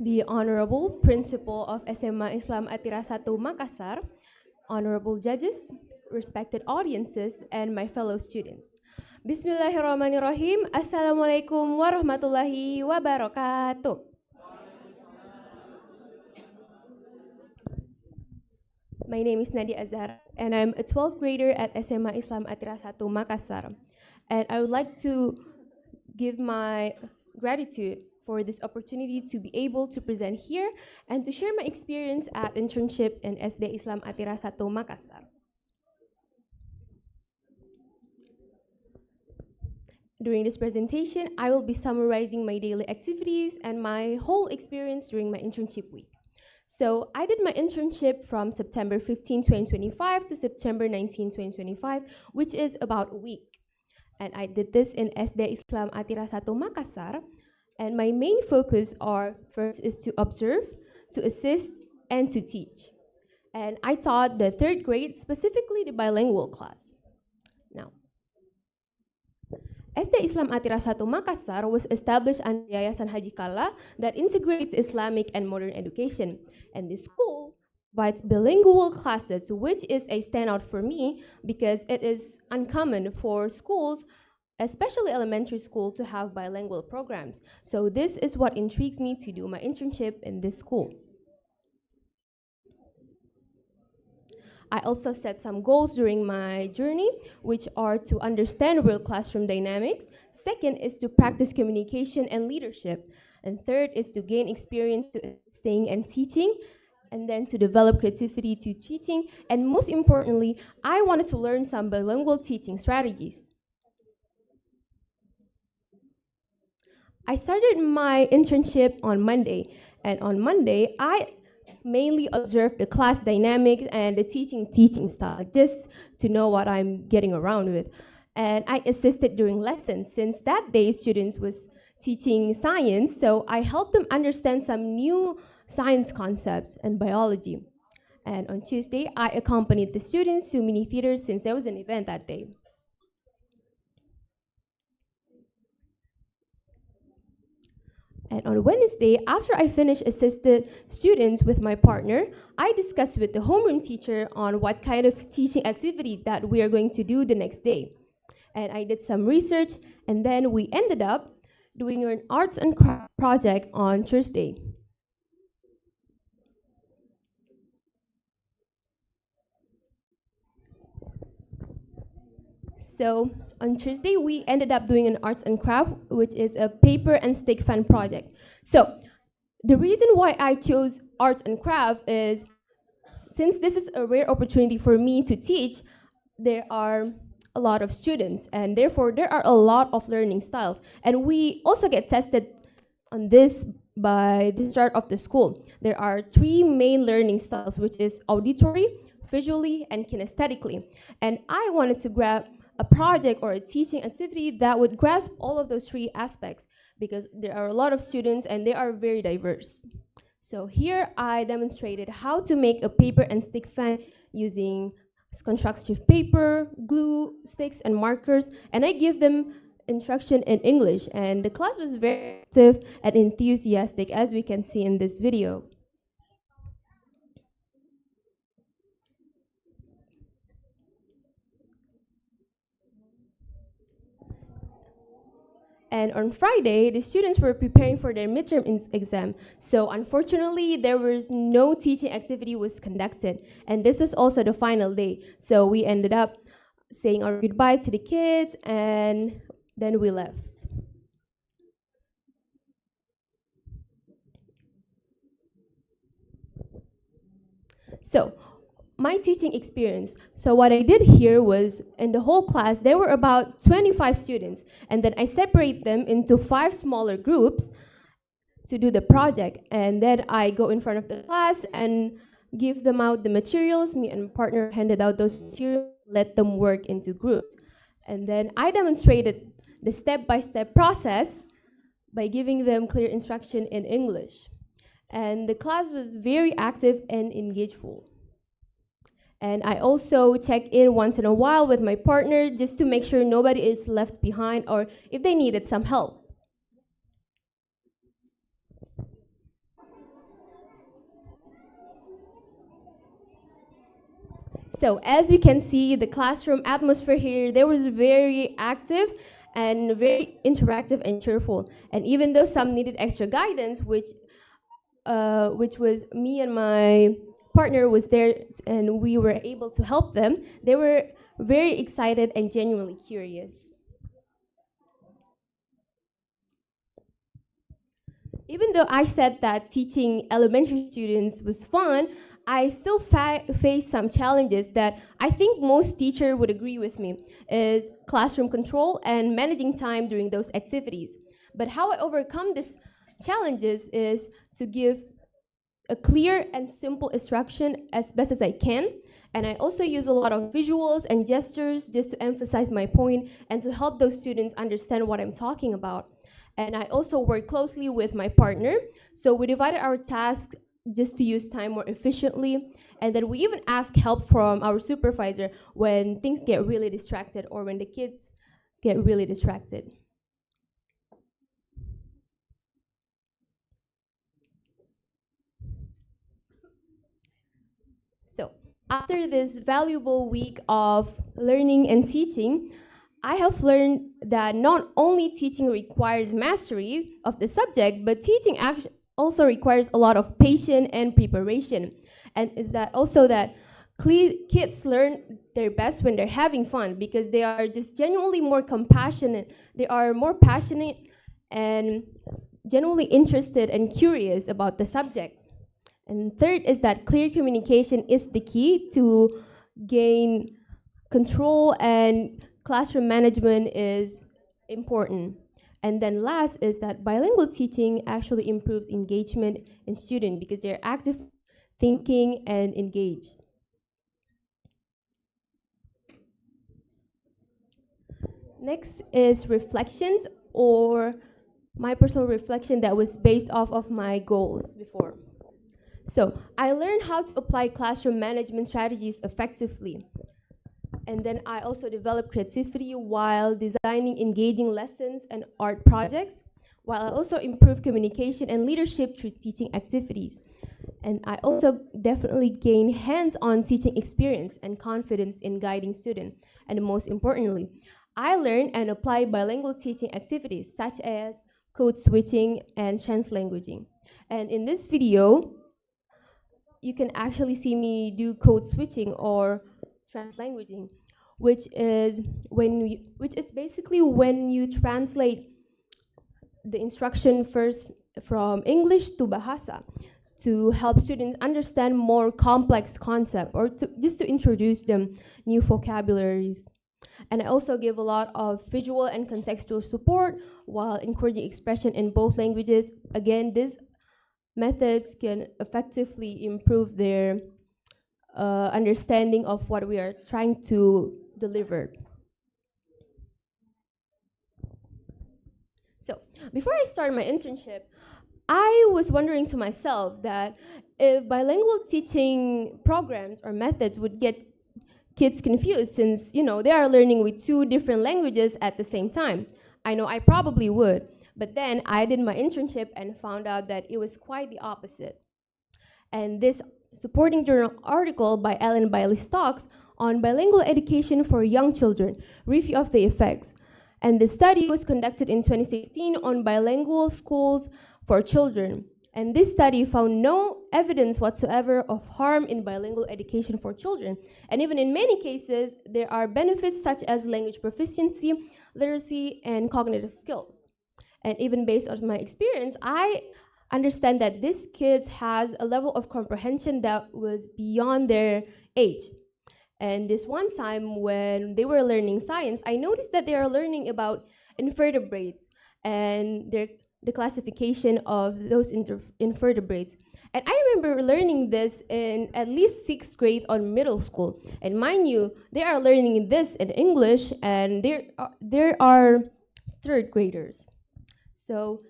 the Honorable Principal of SMA Islam Atira 1 Makassar, honorable judges, respected audiences, and my fellow students. Bismillahirrahmanirrahim. Assalamualaikum warahmatullahi wabarakatuh. My name is Nadia Azhar, and I'm a 12th grader at SMA Islam Atira 1 Makassar. And I would like to give my gratitude for this opportunity to be able to present here and to share my experience at internship in SD Islam Atira 1 Makassar. During this presentation, I will be summarizing my daily activities and my whole experience during my internship week. So I did my internship from September 15, 2025 to September 19, 2025, which is about a week. And I did this in SD Islam Atira 1 Makassar. And my main focus first is to observe, to assist, and to teach. And I taught the 3rd grade, specifically the bilingual class. Now, SD Islam Atira 1 Makassar was established under Yayasan Haji Kala that integrates Islamic and modern education. And this school provides bilingual classes, which is a standout for me because it is uncommon for schools, especially elementary school, to have bilingual programs. So this is what intrigues me to do my internship in this school. I also set some goals during my journey, which are to understand real classroom dynamics. Second is to practice communication and leadership. And third is to gain experience to staying and teaching, and then to develop creativity to teaching. And most importantly, I wanted to learn some bilingual teaching strategies. I started my internship on Monday, and on Monday, I mainly observed the class dynamics and the teaching style, just to know what I'm getting around with. And I assisted during lessons, since that day students was teaching science, so I helped them understand some new science concepts and biology. And on Tuesday, I accompanied the students to mini theaters since there was an event that day. And on Wednesday, after I finished assisted students with my partner, I discussed with the homeroom teacher on what kind of teaching activities that we are going to do the next day. And I did some research, and then we ended up doing an arts and craft project on Thursday. So on Tuesday, we ended up doing an arts and craft, which is a paper and stick fan project. So the reason why I chose arts and craft is, since this is a rare opportunity for me to teach, there are a lot of students, and therefore there are a lot of learning styles. And we also get tested on this by the start of the school. There are 3 main learning styles, which is auditory, visually, and kinesthetically. And I wanted to grab a project or a teaching activity that would grasp all of those 3 aspects, because there are a lot of students and they are very diverse. So here I demonstrated how to make a paper and stick fan using constructive paper, glue, sticks, and markers, and I give them instruction in English, and the class was very active and enthusiastic, as we can see in this video. And on Friday, the students were preparing for their midterm exam. So unfortunately, there was no teaching activity was conducted. And this was also the final day. So we ended up saying our goodbye to the kids, and then we left. So my teaching experience. So what I did here was, in the whole class, there were about 25 students, and then I separate them into 5 smaller groups to do the project. And then I go in front of the class and give them out the materials. Me and my partner handed out those materials, let them work into groups. And then I demonstrated the step-by-step process by giving them clear instruction in English. And the class was very active and engageful. And I also check in once in a while with my partner just to make sure nobody is left behind or if they needed some help. So as we can see, the classroom atmosphere here, there was very active and very interactive and cheerful. And even though some needed extra guidance, which was me and my partner was there and we were able to help them, they were very excited and genuinely curious. Even though I said that teaching elementary students was fun, I still face some challenges that I think most teachers would agree with me, is classroom control and managing time during those activities. But how I overcome these challenges is to give a clear and simple instruction as best as I can. And I also use a lot of visuals and gestures just to emphasize my point and to help those students understand what I'm talking about. And I also work closely with my partner. So we divided our tasks just to use time more efficiently. And then we even ask help from our supervisor when things get really distracted or when the kids get really distracted. So after this valuable week of learning and teaching, I have learned that not only teaching requires mastery of the subject, but teaching also requires a lot of patience and preparation. And is that also that kids learn their best when they're having fun because they are just genuinely more compassionate. They are more passionate and genuinely interested and curious about the subject. And third is that clear communication is the key to gain control, and classroom management is important. And then last is that bilingual teaching actually improves engagement in students because they're active thinking and engaged. Next is reflections, or my personal reflection that was based off of my goals before. So I learned how to apply classroom management strategies effectively. And then I also developed creativity while designing engaging lessons and art projects, while I also improved communication and leadership through teaching activities. And I also definitely gained hands-on teaching experience and confidence in guiding students. And most importantly, I learned and applied bilingual teaching activities such as code switching and translanguaging. And in this video, you can actually see me do code switching or translanguaging, which is basically when you translate the instruction first from English to Bahasa to help students understand more complex concepts or just to introduce them new vocabularies. And I also give a lot of visual and contextual support while encouraging expression in both languages. Again, these methods can effectively improve their understanding of what we are trying to deliver. So before I started my internship, I was wondering to myself that if bilingual teaching programs or methods would get kids confused, since they are learning with two different languages at the same time. I know I probably would, but then I did my internship and found out that it was quite the opposite. And this supporting journal article by Ellen Bailey-Stokes on bilingual education for young children, review of the effects. And the study was conducted in 2016 on bilingual schools for children. And this study found no evidence whatsoever of harm in bilingual education for children. And even in many cases, there are benefits such as language proficiency, literacy, and cognitive skills. And even based on my experience, I understand that these kids has a level of comprehension that was beyond their age. And this one time when they were learning science, I noticed that they are learning about invertebrates and the classification of those invertebrates. And I remember learning this in at least 6th grade on middle school. And mind you, they are learning this in English, and there are 3rd graders. So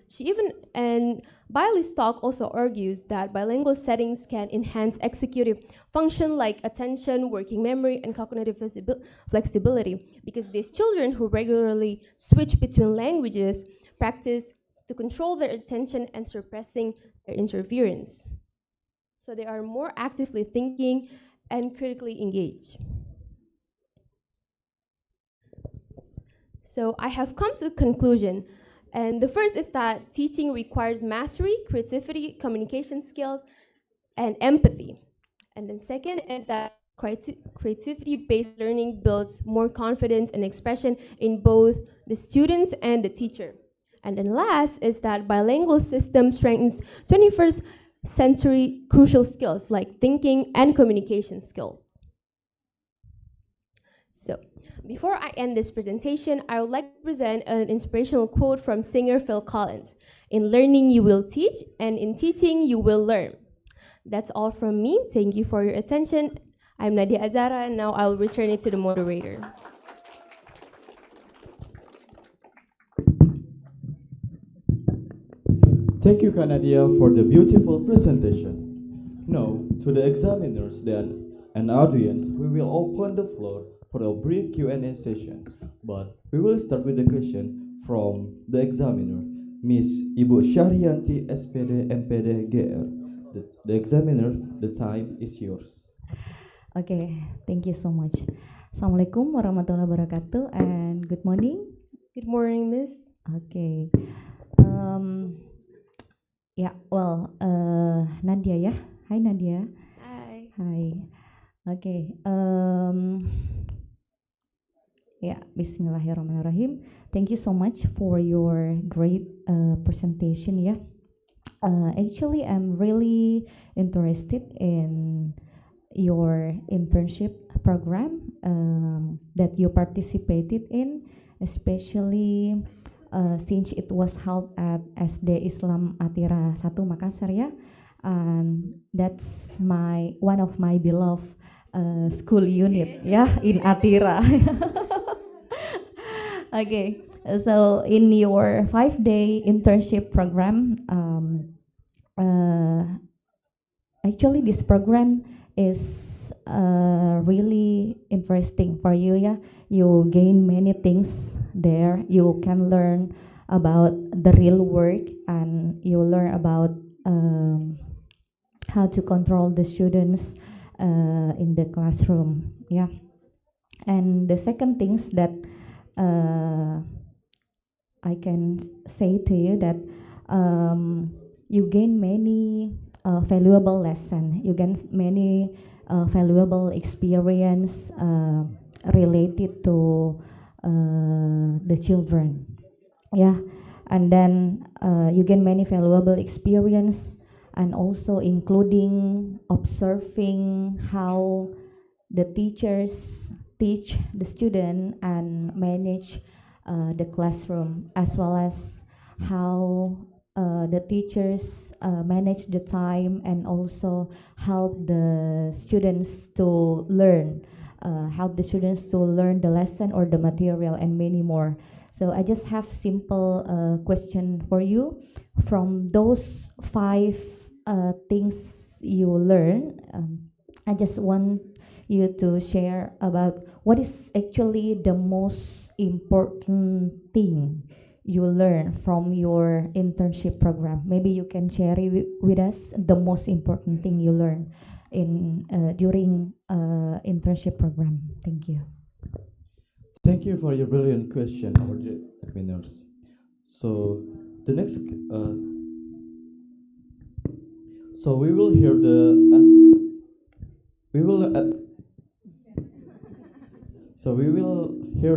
Bailey-Stokes also argues that bilingual settings can enhance executive function like attention, working memory, and cognitive flexibility, because these children who regularly switch between languages practice to control their attention and suppressing their interference. So they are more actively thinking and critically engage. So I have come to a conclusion. And the first is that teaching requires mastery, creativity, communication skills, and empathy. And then second is that creativity-based learning builds more confidence and expression in both the students and the teacher. And then last is that bilingual system strengthens 21st century crucial skills like thinking and communication skill. So, before I end this presentation, I would like to present an inspirational quote from singer Phil Collins. In learning, you will teach, and in teaching, you will learn. That's all from me. Thank you for your attention. I'm Nadia Azara, and now I will return it to the moderator. Thank you, Kanadia, for the beautiful presentation. Now, to the examiners then and audience, we will open the floor for a brief Q&A session. But we will start with a question from the examiner, Miss Ibu Syahrianti, SPD, MPD, GR. The examiner, the time is yours. Okay, thank you so much. Assalamualaikum warahmatullahi wabarakatuh and good morning. Good morning, Miss. Okay. Nadia ya. Hi Nadia. Hi. Hi. Okay. Bismillahirrahmanirrahim. Thank you so much for your great presentation ya. Actually, I'm really interested in your internship program that you participated in, especially since it was held at SD Islam Atira 1 Makassar ya, and that's one of my beloved school unit ya in Atira. Okay, so in your 5-day internship program, actually this program is really interesting for you ya. You gain many things there. You can learn about the real work and you learn about how to control the students in the classroom. Yeah. And the second things that I can say to you that you gain many valuable lesson. You gain many valuable experience related to the children. Yeah, and then you gain many valuable experience and also including observing how the teachers teach the student and manage the classroom, as well as how the teachers manage the time and also help the students to learn, the lesson or the material and many more. So I just have simple question for you. From those 5 things you learn, I just want you to share about what is actually the most important thing you learn from your internship program. Maybe you can share with us the most important thing you learn in during internship program. Thank you. Thank you for your brilliant question, our examiners. So the next, so we will hear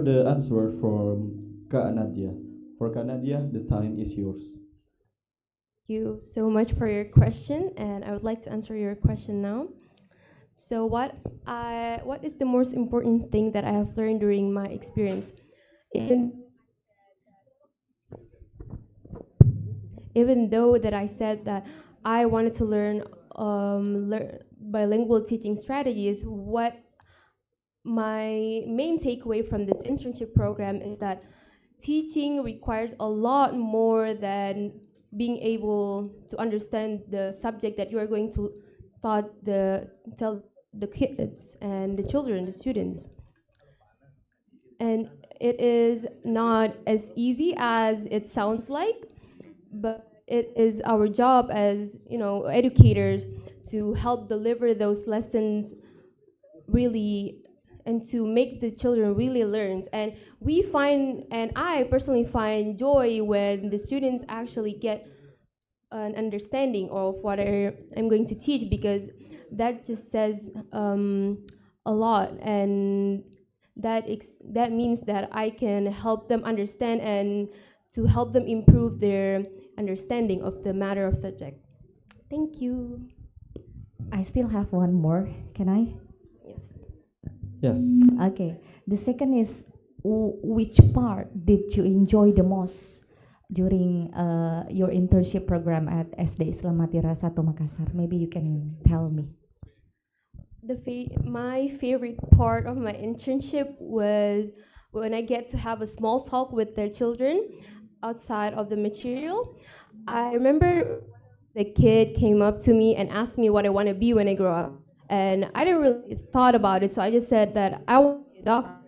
the answer from Kak Nadia. For Kak Nadia, the time is yours. Thank you so much for your question, and I would like to answer your question now. So what is the most important thing that I have learned during my experience? Even though that I said that I wanted to learn bilingual teaching strategies, what my main takeaway from this internship program is that teaching requires a lot more than being able to understand the subject that you are going to tell the kids and the children, the students. And it is not as easy as it sounds like, but it is our job as educators to help deliver those lessons really and to make the children really learn. And we find, and I personally find joy when the students actually get an understanding of what I'm going to teach, because that just says a lot, and that means that I can help them understand and to help them improve their understanding of the matter of subject. Thank you. I still have one more. Can I? Yes. Yes. Okay. The second is, which part did you enjoy the most during your internship program at SD Islam Matira 1 Makassar? Maybe you can tell me. My favorite part of my internship was when I get to have a small talk with the children outside of the material. I remember the kid came up to me and asked me what I want to be when I grow up. And I didn't really thought about it, so I just said that I want to be a doctor.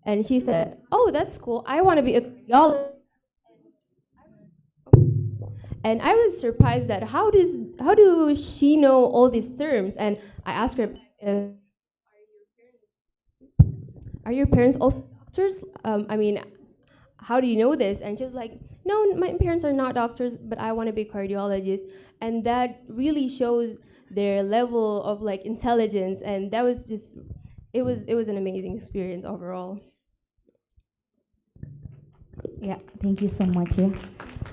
And she said, "Oh, that's cool. I want to be a cardiologist." And I was surprised that how do she know all these terms? And I asked her, "Are your parents also doctors? I mean, how do you know this?" And she was like, "No, my parents are not doctors, but I want to be a cardiologist." And that really shows their level of like intelligence, and that was just it was an amazing experience overall. Yeah, thank you so much ya.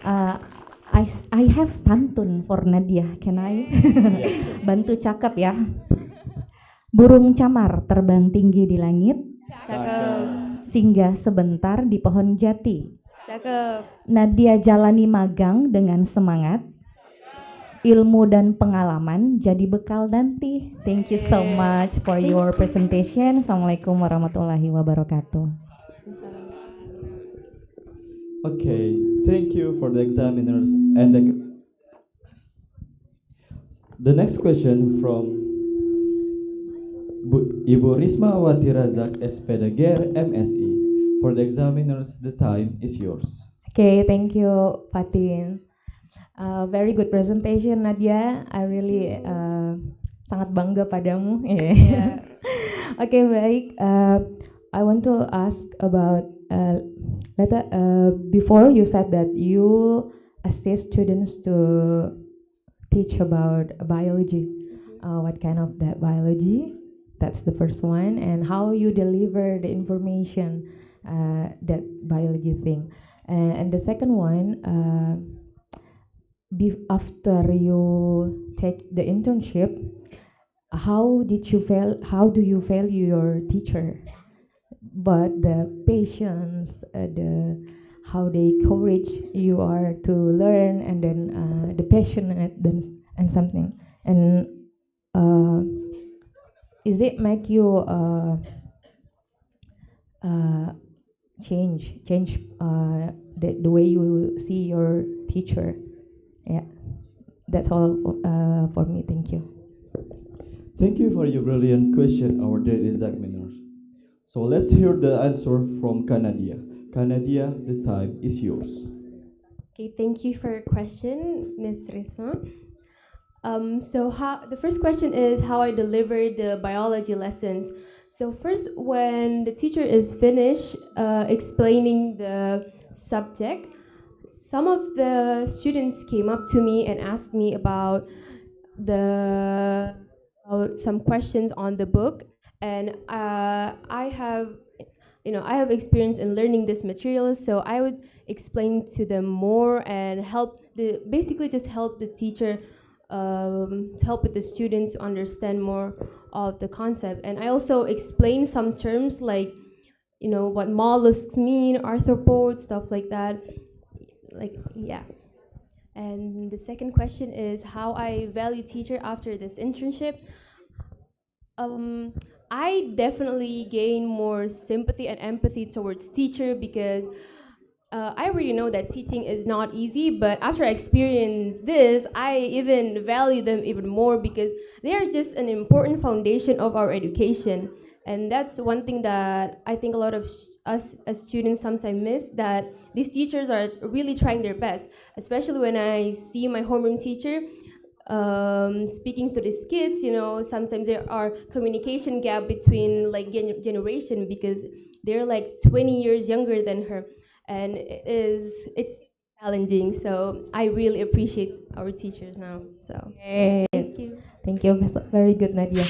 Uh, I have pantun for Nadia. Can I? Bantu cakap ya. Burung camar terbang tinggi di langit, Cakep, singgah sebentar di pohon jati. cakep. Nadia jalani magang dengan semangat, ilmu dan pengalaman jadi bekal nanti. Thank you so much for your presentation. Assalamualaikum warahmatullahi wabarakatuh. Okay, thank you for the examiners and the next question from Ibu Risma Awati Razak, Espedager, MSI. For the examiners, the time is yours. Okay, thank you, Fatin. Very good presentation, Nadia. I really sangat bangga padamu. Yeah. Okay, baik. I want to ask about before you said that you assist students to teach about biology. What kind of that biology? That's the first one, and how you deliver the information, that biology thing. And the second one, after you take the internship, how do you value your teacher? But the patience, how they encourage you are to learn, and then the passionate and something, and is it make you change the way you see your teacher? Yeah, that's all for me. Thank you. Thank you for your brilliant question, our dear examiners. So let's hear the answer from Kanadia. Kanadia, the time is yours. Okay, thank you for your question, Ms. Risma. The first question is how I deliver the biology lessons. So first, when the teacher is finished explaining the subject, some of the students came up to me and asked me about some questions on the book, and I have experience in learning this material, so I would explain to them more and basically just help the teacher to help with the students to understand more of the concept. And I also explain some terms like, what mollusks mean, arthropods, stuff like that. Yeah. And the second question is how I value teacher after this internship. I definitely gain more sympathy and empathy towards teacher, because I already know that teaching is not easy, but after I experience this, I even value them even more, because they are just an important foundation of our education. And that's one thing that I think a lot of us as students sometimes miss, that these teachers are really trying their best, especially when I see my homeroom teacher. speaking to these kids, sometimes there are communication gap between like generation because they're like 20 years younger than her, and it's challenging. So I really appreciate our teachers now. So Okay. thank you. Thank you. Very good, Nadia.